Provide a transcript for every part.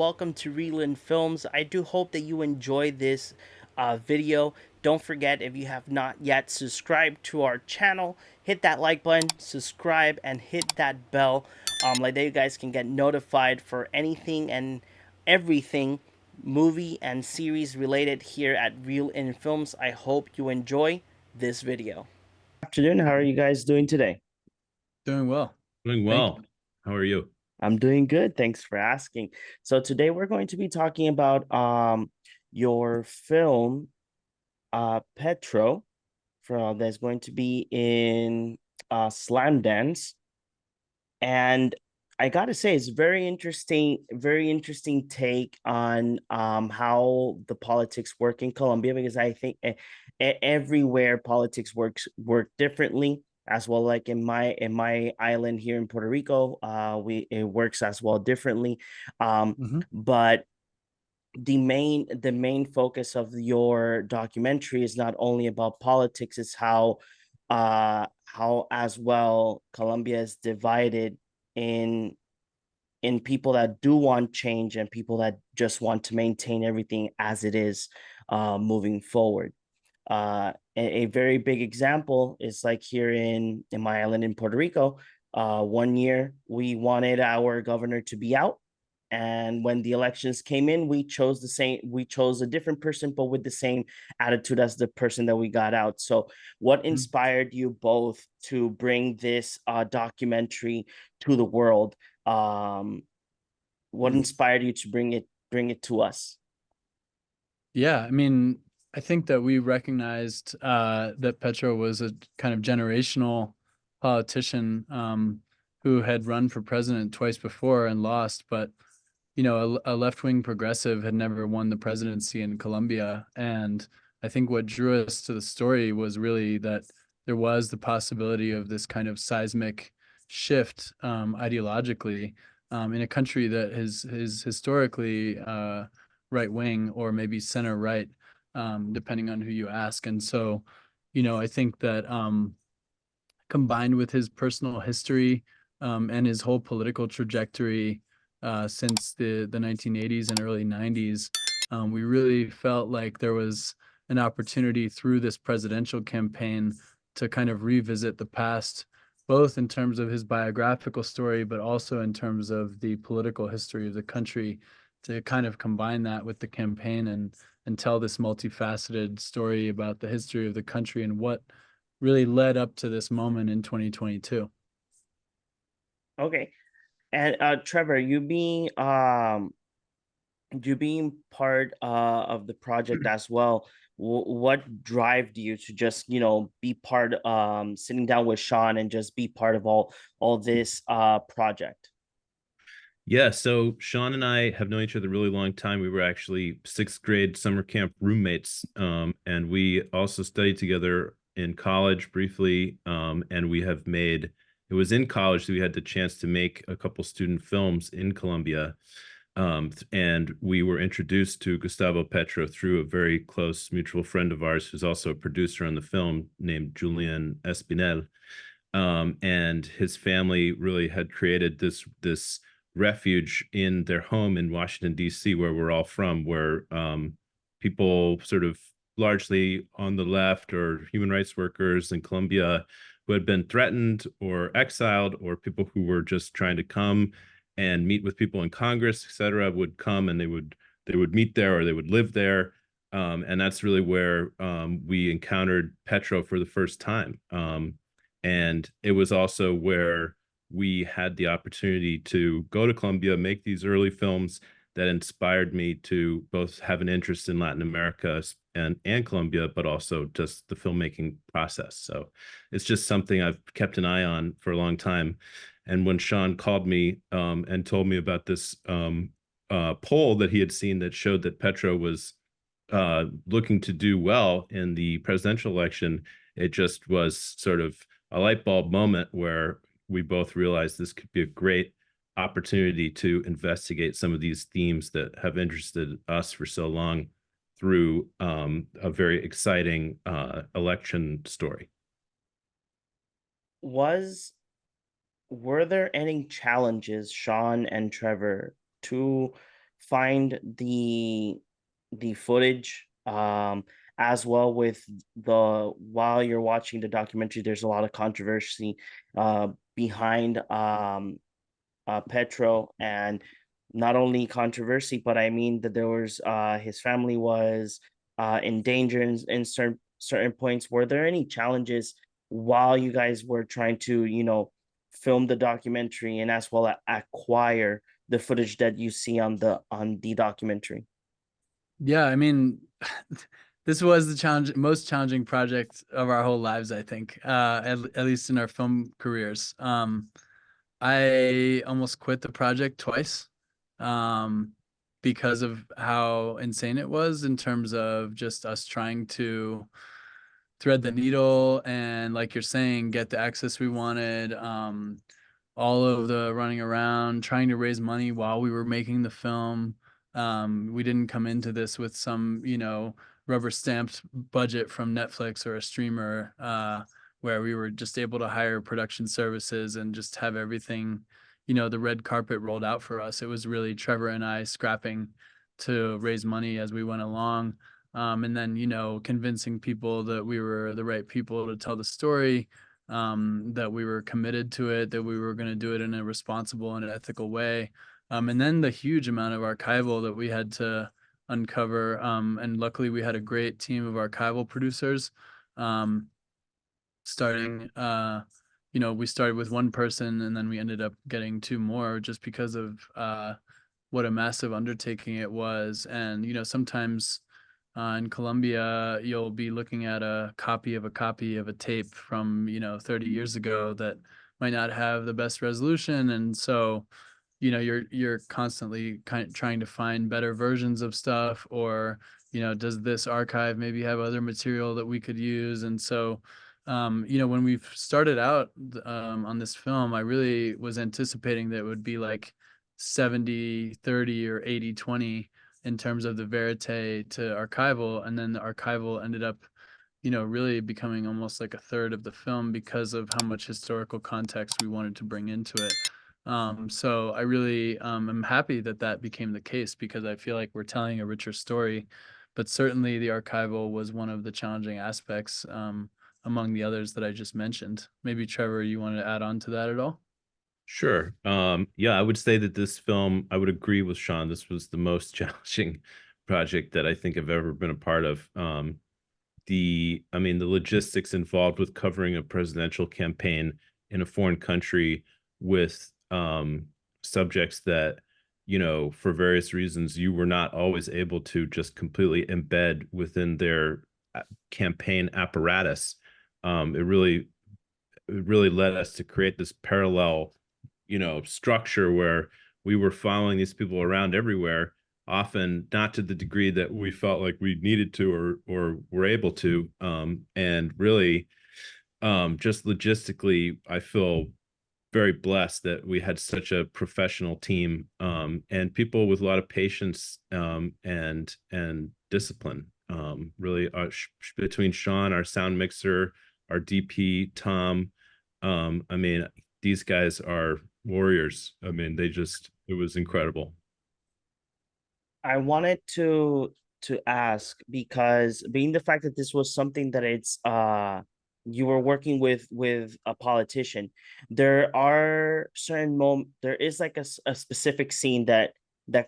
welcome to Reelin Films. I do hope that you enjoy this video. Don't forget, if you have not yet subscribed to our channel, hit that like button, subscribe, and hit that bell. Like that you guys can get notified for anything and everything movie and series related here at Reel in Films. I hope you enjoy this video. Afternoon, how are you guys doing today? Doing well. Doing Thank well. How are you? I'm doing good. Thanks for asking. So today we're going to be talking about your film Petro that's going to be in Slam Dance. And I gotta say, it's very interesting take on how the politics work in Colombia, because I think everywhere politics work differently as well. Like in my island here in Puerto Rico, it works as well differently. you. But the main focus of your documentary is not only about politics, it's how as well Colombia is divided in people that do want change and people that just want to maintain everything as it is moving forward. A very big example is like here in my island in Puerto Rico. One year we wanted our governor to be out, and when the elections came in, we chose a different person, but with the same attitude as the person that we got out. So what Mhm. inspired you both to bring this documentary to the world? What inspired you to bring it to us? Yeah, I mean, I think that we recognized that Petro was a kind of generational politician who had run for president twice before and lost, but a left-wing progressive had never won the presidency in Colombia. And I think what drew us to the story was really that there was the possibility of this kind of seismic shift ideologically in a country that is historically right wing or maybe center right, depending on who you ask. And so, I think that combined with his personal history and his whole political trajectory since the 1980s and early 90s, we really felt like there was an opportunity through this presidential campaign to kind of revisit the past, both in terms of his biographical story, but also in terms of the political history of the country, to kind of combine that with the campaign and tell this multifaceted story about the history of the country and what really led up to this moment in 2022. Okay. And Trevor, you being part of the project as well, what drive you to just be part, sitting down with Sean and just be part of all this project? Yeah, so Sean and I have known each other a really long time. We were actually sixth grade summer camp roommates, and we also studied together in college briefly. And we have made it was in college that we had the chance to make a couple student films in Colombia. And we were introduced to Gustavo Petro through a very close mutual friend of ours who's also a producer on the film named Julian Espinel. And his family really had created this refuge in their home in Washington, D.C., where we're all from, where people sort of largely on the left or human rights workers in Colombia who had been threatened or exiled, or people who were just trying to come and meet with people in Congress, et cetera, would come and they would meet there or they would live there. And that's really where we encountered Petro for the first time. And it was also where we had the opportunity to go to Colombia, make these early films that inspired me to both have an interest in Latin America and Colombia, but also just the filmmaking process. So it's just something I've kept an eye on for a long time. And when Sean called me and told me about this poll that he had seen that showed that Petro was looking to do well in the presidential election, it just was sort of a light bulb moment where we both realized this could be a great opportunity to investigate some of these themes that have interested us for so long through a very exciting election story. Was Were there any challenges, Sean and Trevor, to find the footage, as well with the while you're watching the documentary, there's a lot of controversy behind Petro, and not only controversy, but I mean that there was his family was in danger in certain points. Were there any challenges while you guys were trying to, film the documentary and as well as acquire the footage that you see on the documentary? Yeah, I mean, this was the most challenging project of our whole lives, I think, at least in our film careers. I almost quit the project twice, um, because of how insane it was in terms of just us trying to thread the needle and, like you're saying, get the access we wanted. All of the running around, trying to raise money while we were making the film. We didn't come into this with some, rubber stamped budget from Netflix or a streamer, where we were just able to hire production services and just have everything, the red carpet rolled out for us. It was really Trevor and I scrapping to raise money as we went along. And then, convincing people that we were the right people to tell the story, that we were committed to it, that we were going to do it in a responsible and ethical way. And then the huge amount of archival that we had to uncover. And luckily, we had a great team of archival producers. Um, starting, we started with one person and then we ended up getting two more just because of what a massive undertaking it was. And, sometimes in Colombia, you'll be looking at a copy of a tape from, 30 years ago that might not have the best resolution. And so, you're constantly kind of trying to find better versions of stuff, or, does this archive maybe have other material that we could use? And so, when we started out on this film, I really was anticipating that it would be like 70-30 or 80-20 in terms of the verite to archival. And then the archival ended up, really becoming almost like a third of the film because of how much historical context we wanted to bring into it. So I really am happy that that became the case, because I feel like we're telling a richer story. But certainly the archival was one of the challenging aspects, among the others that I just mentioned. Maybe Trevor, you want to add on to that at all? Sure. Yeah, I would say that this film, I would agree with Sean. This was the most challenging project that I think I've ever been a part of. I mean, the logistics involved with covering a presidential campaign in a foreign country with subjects that, for various reasons, you were not always able to just completely embed within their campaign apparatus. It really led us to create this parallel, structure where we were following these people around everywhere, often not to the degree that we felt like we needed to or were able to. And really, just logistically, I feel very blessed that we had such a professional team, and people with a lot of patience, and discipline. Really, between Sean, our sound mixer, our DP, Tom, I mean, these guys are warriors. I mean, it was incredible. I wanted to ask, because being the fact that this was something that it's you were working with a politician, there is like a specific scene that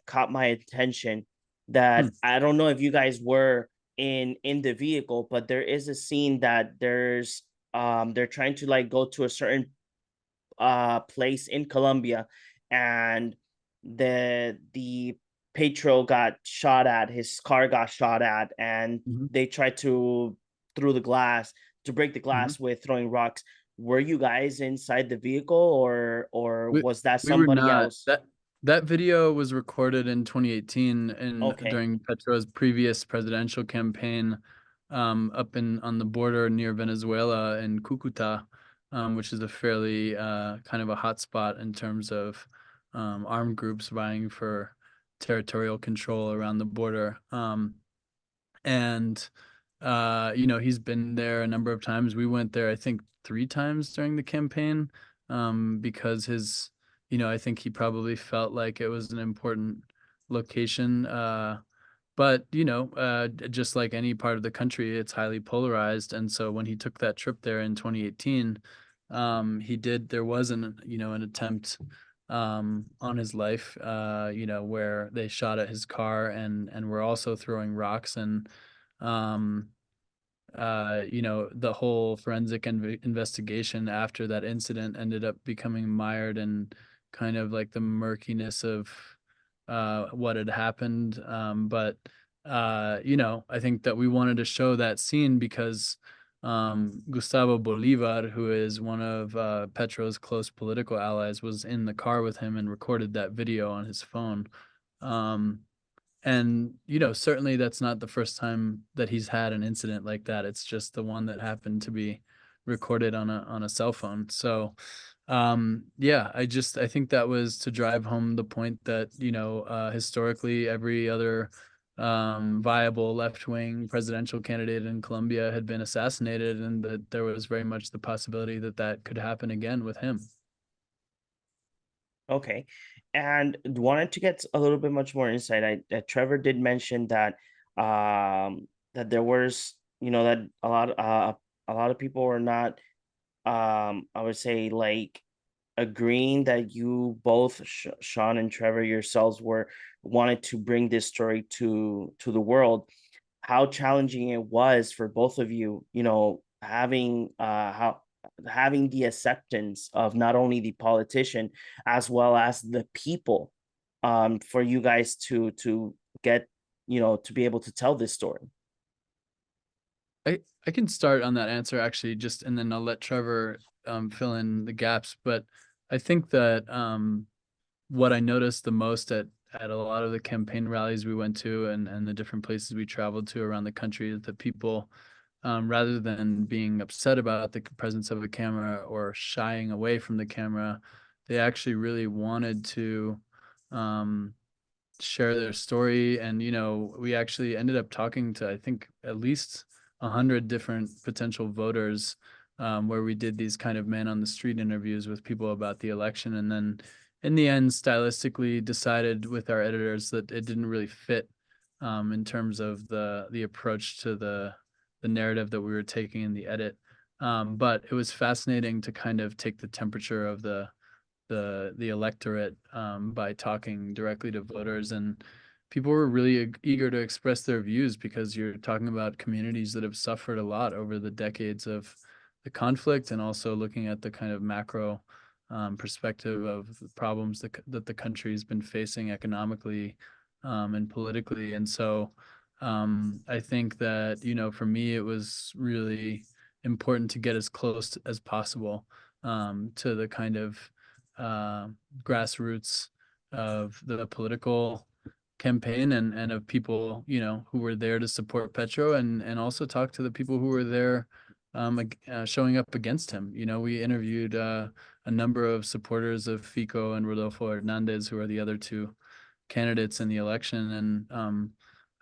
caught my attention, that I don't know if you guys were in the vehicle, but there is a scene that they're trying to like go to a certain place in Colombia, and the Petro got shot at, his car got shot at, and Mm-hmm. they tried to through the glass to break the Mm-hmm. glass with throwing rocks. Were you guys inside the vehicle, or We was that we were somebody not. else? That video was recorded in 2018 Okay. during Petro's previous presidential campaign, up on the border near Venezuela in Cucuta, which is a fairly kind of a hot spot in terms of armed groups vying for territorial control around the border. And he's been there a number of times. We went there, I think, 3 times during the campaign, because I think he probably felt like it was an important location. But just like any part of the country, it's highly polarized. And so when he took that trip there in 2018, there was an attempt on his life, where they shot at his car and were also throwing rocks. And um, the whole forensic investigation after that incident ended up becoming mired in kind of like the murkiness of what had happened. But I think that we wanted to show that scene because Gustavo Bolivar, who is one of Petro's close political allies, was in the car with him and recorded that video on his phone. Um, and certainly that's not the first time that he's had an incident like that. It's just the one that happened to be recorded on a cell phone. So yeah, I think that was to drive home the point that historically every other viable left-wing presidential candidate in Colombia had been assassinated, and that there was very much the possibility that that could happen again with him. Okay. And wanted to get a little bit much more insight. Trevor did mention that that there was, that a lot of people were not, I would say, like, agreeing that you both, Sean and Trevor yourselves, were wanted to bring this story to the world. How challenging it was for both of you, having the acceptance of not only the politician as well as the people, for you guys to get, to be able to tell this story. I can start on that answer actually, just and then I'll let Trevor fill in the gaps. But I think that what I noticed the most at a lot of the campaign rallies we went to and the different places we traveled to around the country is that people, rather than being upset about the presence of a camera or shying away from the camera, they actually really wanted to share their story. And we actually ended up talking to, I think, at least 100 different potential voters, where we did these kind of man on the street interviews with people about the election, and then in the end stylistically decided with our editors that it didn't really fit in terms of the approach to the narrative that we were taking in the edit. But it was fascinating to kind of take the temperature of the electorate by talking directly to voters, and people were really eager to express their views because you're talking about communities that have suffered a lot over the decades of the conflict, and also looking at the kind of macro perspective of the problems that the country's been facing economically and politically. And so I think that, for me, it was really important to get as close as possible to the kind of grassroots of the political campaign and of people, who were there to support Petro, and also talk to the people who were there showing up against him. We interviewed a number of supporters of Fico and Rodolfo Hernandez, who are the other two candidates in the election. And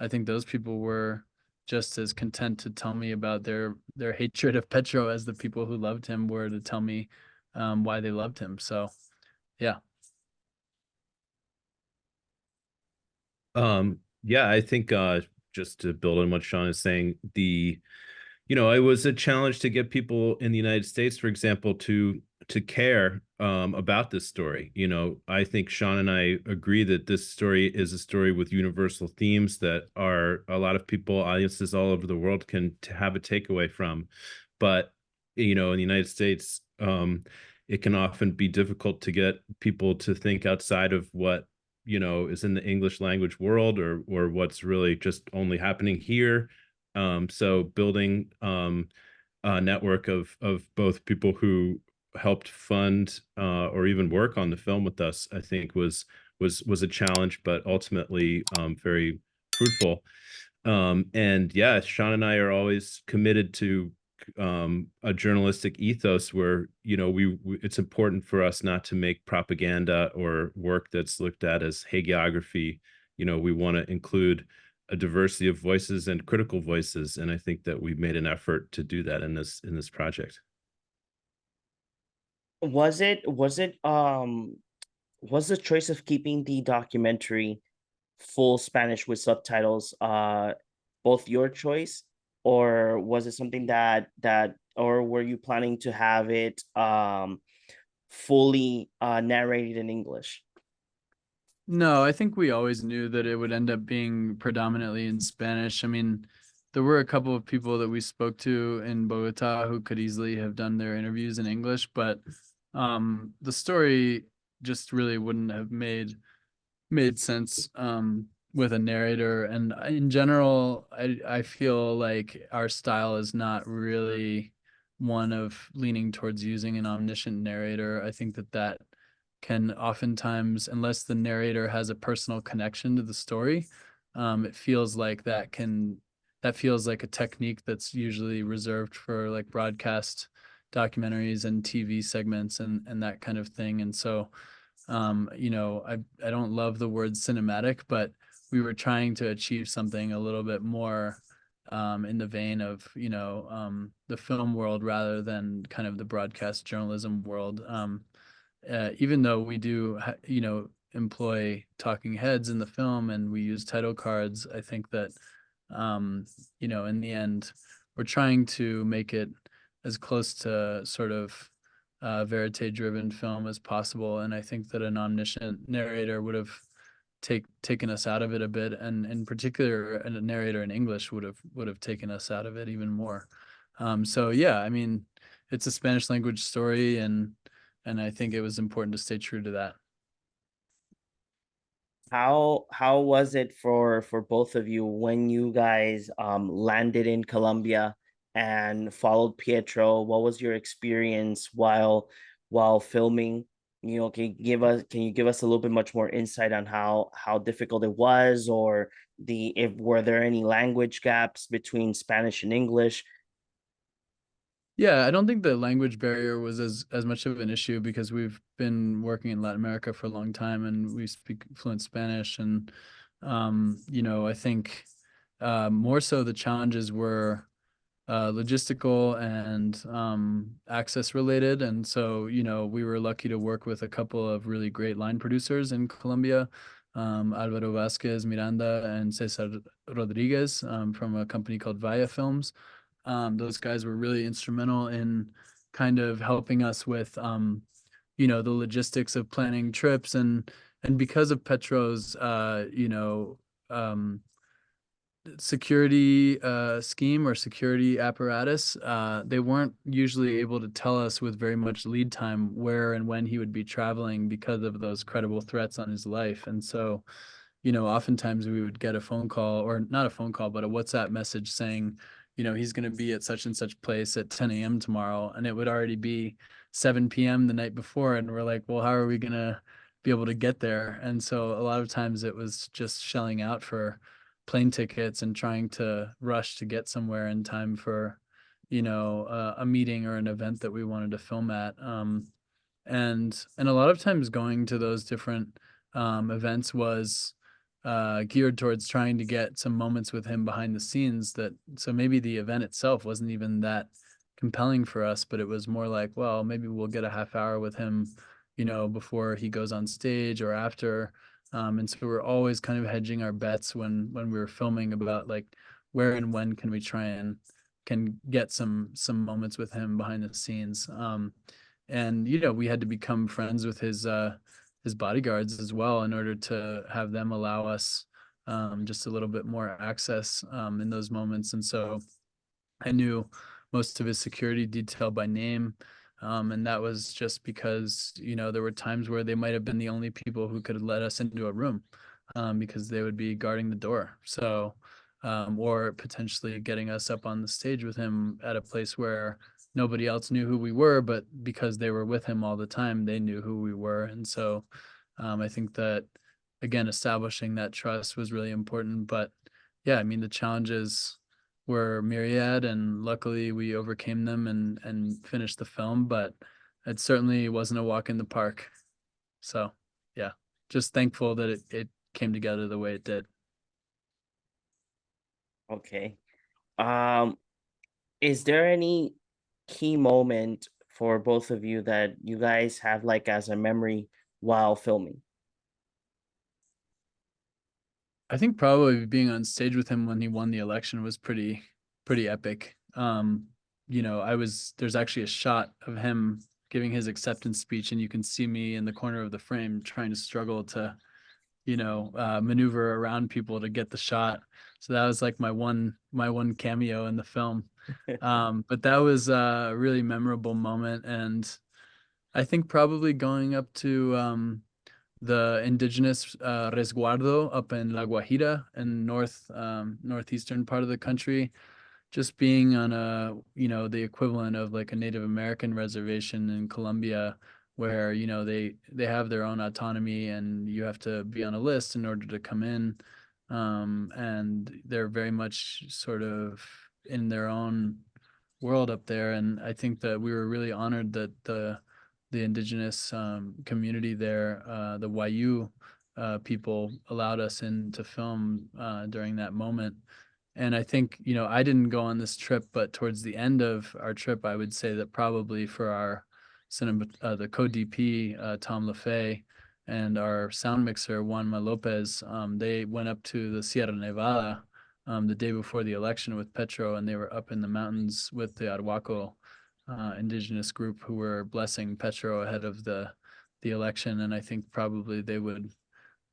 I think those people were just as content to tell me about their hatred of Petro as the people who loved him were to tell me why they loved him. So, yeah. Yeah, I think just to build on what Sean is saying, it was a challenge to get people in the United States, for example, to care about this story. I think Sean and I agree that this story is a story with universal themes that are a lot of people, audiences all over the world can have a takeaway from. But in the United States, it can often be difficult to get people to think outside of what is in the English language world, or what's really just only happening here. So building a network of both people who helped fund or even work on the film with us, I think was a challenge, but ultimately very fruitful. And yeah, Sean and I are always committed to a journalistic ethos where it's important for us not to make propaganda or work that's looked at as hagiography. We want to include a diversity of voices and critical voices, and I think that we've made an effort to do that in this project. Was the choice of keeping the documentary full Spanish with subtitles, both your choice, or was it something or were you planning to have it fully narrated in English? No, I think we always knew that it would end up being predominantly in Spanish. I mean, there were a couple of people that we spoke to in Bogota who could easily have done their interviews in English, but the story just really wouldn't have made sense with a narrator. And in general, I feel like our style is not really one of leaning towards using an omniscient narrator. I think that can oftentimes, unless the narrator has a personal connection to the story, it feels like that feels like a technique that's usually reserved for like broadcast documentaries and TV segments and that kind of thing. And so I don't love the word cinematic, but we were trying to achieve something a little bit more in the vein of the film world rather than kind of the broadcast journalism world. Even though we do employ talking heads in the film and we use title cards, I think that in the end we're trying to make it as close to sort of verite driven film as possible. And I think that an omniscient narrator would have taken us out of it a bit, and in particular a narrator in English would have taken us out of it even more. So yeah, I mean, it's a Spanish language story, and I think it was important to stay true to that. How was it for both of you when you guys landed in Colombia and followed Pietro? What was your experience while filming? Can you give us a little bit much more insight on how difficult it was, or if were there any language gaps between Spanish and English? Yeah, I don't think the language barrier was as much of an issue because we've been working in Latin America for a long time and we speak fluent Spanish. And I think more so the challenges were logistical and access related. And so, we were lucky to work with a couple of really great line producers in Colombia, Alvaro Vasquez Miranda and Cesar Rodriguez from a company called Vaya Films. Those guys were really instrumental in kind of helping us with, the logistics of planning trips. And because of Petro's, security scheme or security apparatus, they weren't usually able to tell us with very much lead time where and when he would be traveling because of those credible threats on his life. And so, oftentimes we would get a phone call, or not a phone call, but a WhatsApp message saying, he's going to be at such and such place at 10 a.m. tomorrow. And it would already be 7 p.m. the night before. And we're like, well, how are we going to be able to get there? And so a lot of times it was just shelling out for plane tickets and trying to rush to get somewhere in time for, a meeting or an event that we wanted to film at. And a lot of times going to those different events was geared towards trying to get some moments with him behind the scenes. So maybe the event itself wasn't even that compelling for us, but it was more like, well, maybe we'll get a half hour with him, before he goes on stage or after. And so we're always kind of hedging our bets when we were filming about like where and when can we try and can get some moments with him behind the scenes. And we had to become friends with his bodyguards as well in order to have them allow us just a little bit more access in those moments. And so I knew most of his security detail by name. And that was just because, there were times where they might have been the only people who could let us into a room because they would be guarding the door. So, or potentially getting us up on the stage with him at a place where nobody else knew who we were, but because they were with him all the time, they knew who we were. And so I think that, again, establishing that trust was really important. But yeah, I mean, the challenges were myriad, and luckily we overcame them and finished the film, but it certainly wasn't a walk in the park. So yeah, just thankful that it came together the way it did. Okay. Um, is there any key moment for both of you that you guys have like as a memory while filming? I think probably being on stage with him when he won the election was pretty epic. You know, there's actually a shot of him giving his acceptance speech, and you can see me in the corner of the frame trying to struggle to, maneuver around people to get the shot. So that was like my one cameo in the film. But that was a really memorable moment, and I think probably going up to the indigenous resguardo up in La Guajira in northeastern part of the country, just being on the equivalent of like a Native American reservation in Colombia, where they have their own autonomy and you have to be on a list in order to come in, and they're very much sort of in their own world up there. And I think that we were really honored that the indigenous community there, the Wayu people, allowed us in to film during that moment. And I think, I didn't go on this trip, but towards the end of our trip, I would say that probably for our cinema, the co-DP, Tom LaFay, and our sound mixer, Juanma Lopez, they went up to the Sierra Nevada the day before the election with Petro, and they were up in the mountains with the Arhuaco indigenous group who were blessing Petro ahead of the election. And I think probably they would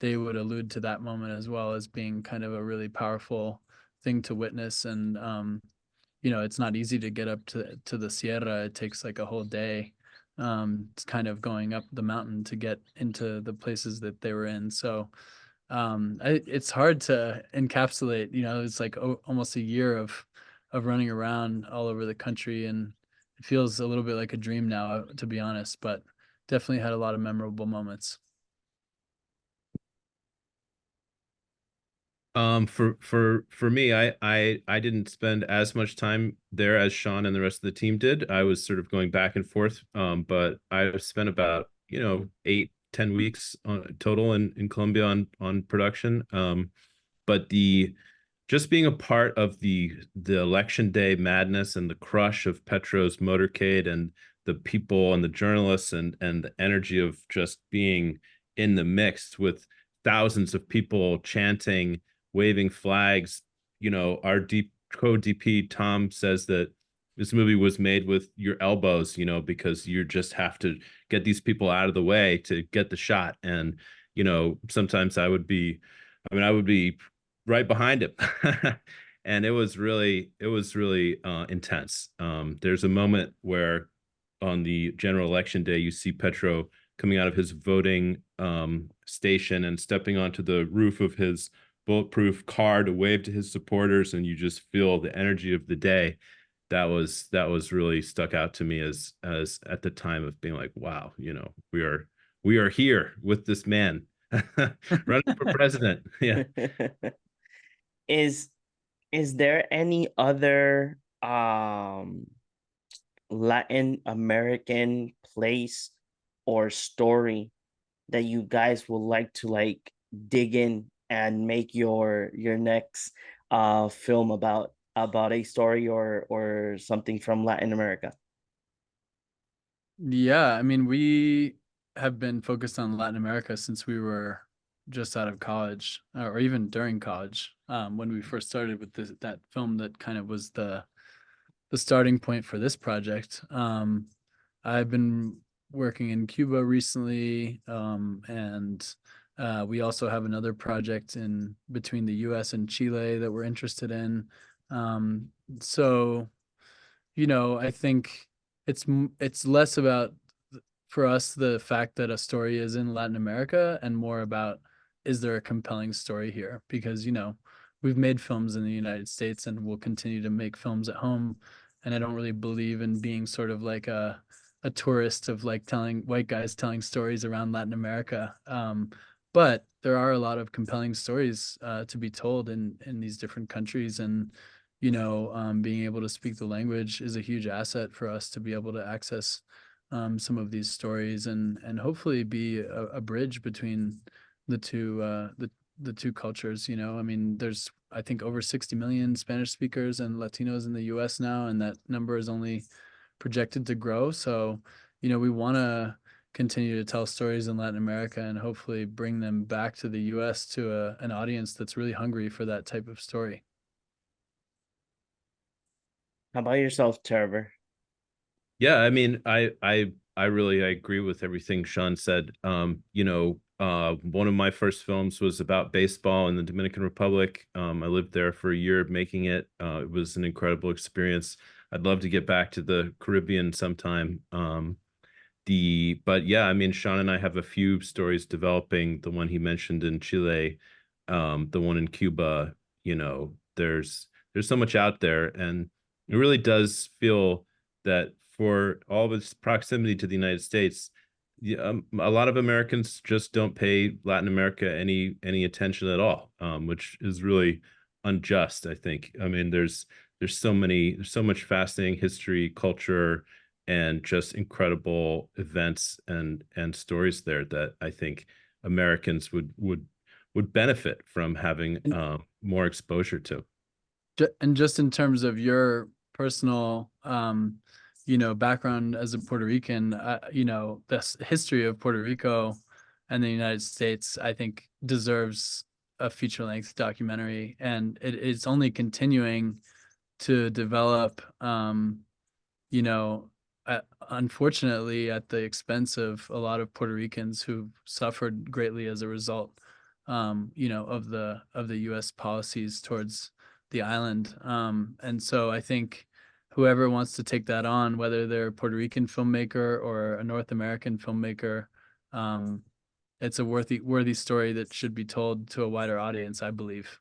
allude to that moment as well as being kind of a really powerful thing to witness. And it's not easy to get up to the Sierra. It takes like a whole day. It's kind of going up the mountain to get into the places that they were in. So it's hard to encapsulate. It's like almost a year of running around all over the country, and it feels a little bit like a dream now, to be honest, but definitely had a lot of memorable moments. For me, I didn't spend as much time there as Sean and the rest of the team did. I was sort of going back and forth. But I spent about, 8-10 weeks total in Colombia on production. But just being a part of the election day madness and the crush of Petro's motorcade and the people and the journalists and the energy of just being in the mix with thousands of people chanting, waving flags. Our co-DP Tom says that this movie was made with your elbows, because you just have to get these people out of the way to get the shot. And, sometimes I would be right behind him. And it was really intense. There's a moment where on the general election day, you see Petro coming out of his voting station and stepping onto the roof of his bulletproof car to wave to his supporters, and you just feel the energy of the day. That was really stuck out to me as at the time of being like, wow, we are here with this man running for president. Yeah. Is there any other Latin American place or story that you guys would like to like dig in and make your next film about a story or something from Latin America? Yeah, I mean, we have been focused on Latin America since we were just out of college, or even during college, when we first started with that film that kind of was the starting point for this project. I've been working in Cuba recently, and we also have another project in between the U.S. and Chile that we're interested in. So, I think it's less about for us the fact that a story is in Latin America and more about, is there a compelling story here? Because we've made films in the United States and we'll continue to make films at home, and I don't really believe in being sort of like a tourist of like telling white guys telling stories around Latin America. But there are a lot of compelling stories to be told in these different countries, and being able to speak the language is a huge asset for us to be able to access some of these stories, and hopefully be a bridge between the two cultures. I mean, there's, I think, over 60 million Spanish speakers and Latinos in the US now, and that number is only projected to grow. So, we want to continue to tell stories in Latin America and hopefully bring them back to the US to an audience that's really hungry for that type of story. How about yourself, Trevor? Yeah, I mean, I really I agree with everything Sean said. One of my first films was about baseball in the Dominican Republic. I lived there for a year making it. It was an incredible experience. I'd love to get back to the Caribbean sometime. But yeah, I mean, Sean and I have a few stories developing. The one he mentioned in Chile, the one in Cuba. There's so much out there, and it really does feel that for all of its proximity to the United States, a lot of Americans just don't pay Latin America any attention at all, which is really unjust, I think. I mean, there's so much fascinating history, culture, and just incredible events and stories there that I think Americans would benefit from having more exposure to. And just in terms of your personal background as a Puerto Rican, the history of Puerto Rico and the United States, I think, deserves a feature-length documentary, and it's only continuing to develop, you know unfortunately at the expense of a lot of Puerto Ricans who've suffered greatly as a result, of the US policies towards the island. And so I think whoever wants to take that on, whether they're a Puerto Rican filmmaker or a North American filmmaker, it's a worthy story that should be told to a wider audience, I believe.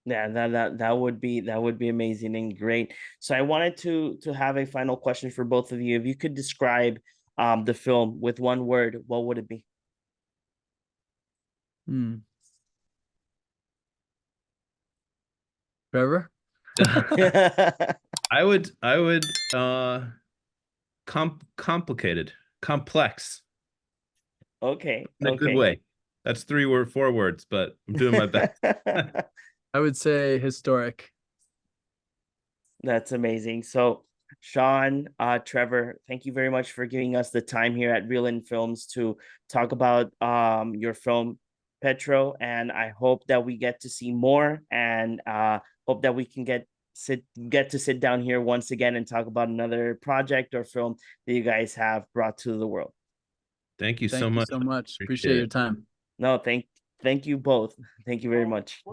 Yeah, that would be amazing and great. So I wanted to have a final question for both of you. If you could describe the film with one word, what would it be? Trevor? I would complicated, complex Okay, in a good okay. way. That's 4 words, but I'm doing my best. I would say historic. That's amazing. So, Sean, Trevor, thank you very much for giving us the time here at Real In Films to talk about your film Petro, and I hope that we get to see more, and hope that we can get to sit down here once again and talk about another project or film that you guys have brought to the world. Thank you so Thank you much. so much. Appreciate Appreciate your it. time. No, thank you both. Thank you very much.